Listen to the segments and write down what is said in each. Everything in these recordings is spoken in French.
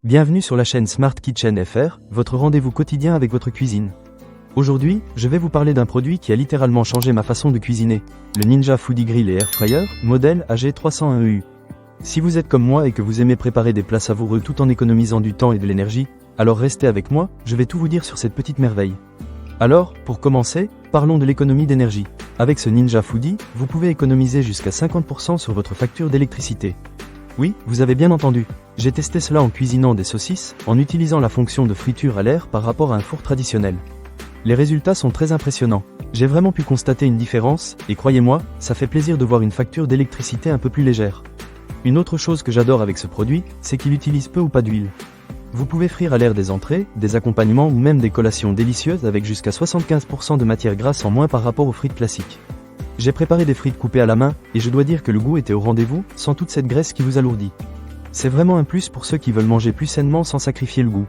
Bienvenue sur la chaîne Smart Kitchen FR, votre rendez-vous quotidien avec votre cuisine. Aujourd'hui, je vais vous parler d'un produit qui a littéralement changé ma façon de cuisiner, le Ninja Foodi Grill et Air Fryer, modèle AG301EU. Si vous êtes comme moi et que vous aimez préparer des plats savoureux tout en économisant du temps et de l'énergie, alors restez avec moi, je vais tout vous dire sur cette petite merveille. Alors, pour commencer, parlons de l'économie d'énergie. Avec ce Ninja Foodi, vous pouvez économiser jusqu'à 50% sur votre facture d'électricité. Oui, vous avez bien entendu. J'ai testé cela en cuisinant des saucisses, en utilisant la fonction de friture à l'air par rapport à un four traditionnel. Les résultats sont très impressionnants. J'ai vraiment pu constater une différence, et croyez-moi, ça fait plaisir de voir une facture d'électricité un peu plus légère. Une autre chose que j'adore avec ce produit, c'est qu'il utilise peu ou pas d'huile. Vous pouvez frire à l'air des entrées, des accompagnements ou même des collations délicieuses avec jusqu'à 75% de matière grasse en moins par rapport aux frites classiques. J'ai préparé des frites coupées à la main, et je dois dire que le goût était au rendez-vous, sans toute cette graisse qui vous alourdit. C'est vraiment un plus pour ceux qui veulent manger plus sainement sans sacrifier le goût.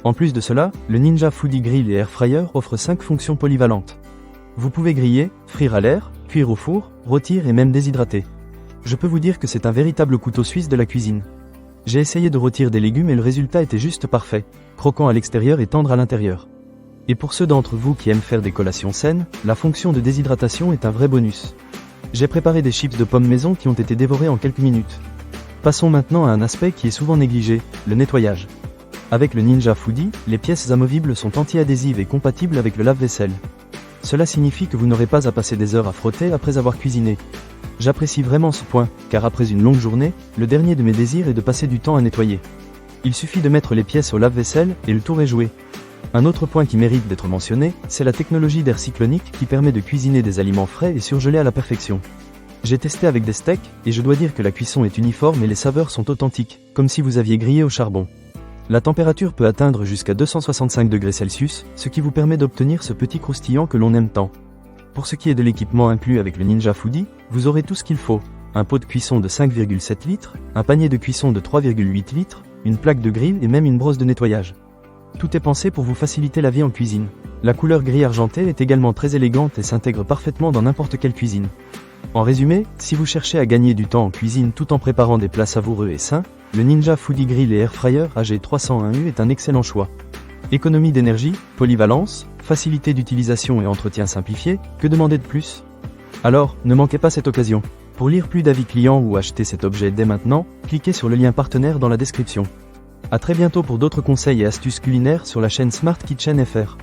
En plus de cela, le Ninja Foodi Grill et Air Fryer offre 5 fonctions polyvalentes. Vous pouvez griller, frire à l'air, cuire au four, rôtir et même déshydrater. Je peux vous dire que c'est un véritable couteau suisse de la cuisine. J'ai essayé de rôtir des légumes et le résultat était juste parfait, croquant à l'extérieur et tendre à l'intérieur. Et pour ceux d'entre vous qui aiment faire des collations saines, la fonction de déshydratation est un vrai bonus. J'ai préparé des chips de pommes maison qui ont été dévorés en quelques minutes. Passons maintenant à un aspect qui est souvent négligé, le nettoyage. Avec le Ninja Foodi, les pièces amovibles sont anti-adhésives et compatibles avec le lave-vaisselle. Cela signifie que vous n'aurez pas à passer des heures à frotter après avoir cuisiné. J'apprécie vraiment ce point, car après une longue journée, le dernier de mes désirs est de passer du temps à nettoyer. Il suffit de mettre les pièces au lave-vaisselle et le tour est joué. Un autre point qui mérite d'être mentionné, c'est la technologie d'air cyclonique qui permet de cuisiner des aliments frais et surgelés à la perfection. J'ai testé avec des steaks, et je dois dire que la cuisson est uniforme et les saveurs sont authentiques, comme si vous aviez grillé au charbon. La température peut atteindre jusqu'à 265 degrés Celsius, ce qui vous permet d'obtenir ce petit croustillant que l'on aime tant. Pour ce qui est de l'équipement inclus avec le Ninja Foodi, vous aurez tout ce qu'il faut. Un pot de cuisson de 5,7 litres, un panier de cuisson de 3,8 litres, une plaque de grill et même une brosse de nettoyage. Tout est pensé pour vous faciliter la vie en cuisine. La couleur gris argenté est également très élégante et s'intègre parfaitement dans n'importe quelle cuisine. En résumé, si vous cherchez à gagner du temps en cuisine tout en préparant des plats savoureux et sains, le Ninja Foodi Grill et Air Fryer AG301EU est un excellent choix. Économie d'énergie, polyvalence, facilité d'utilisation et entretien simplifié, que demander de plus? Alors, ne manquez pas cette occasion. Pour lire plus d'avis clients ou acheter cet objet dès maintenant, cliquez sur le lien partenaire dans la description. A très bientôt pour d'autres conseils et astuces culinaires sur la chaîne Smart Kitchen FR.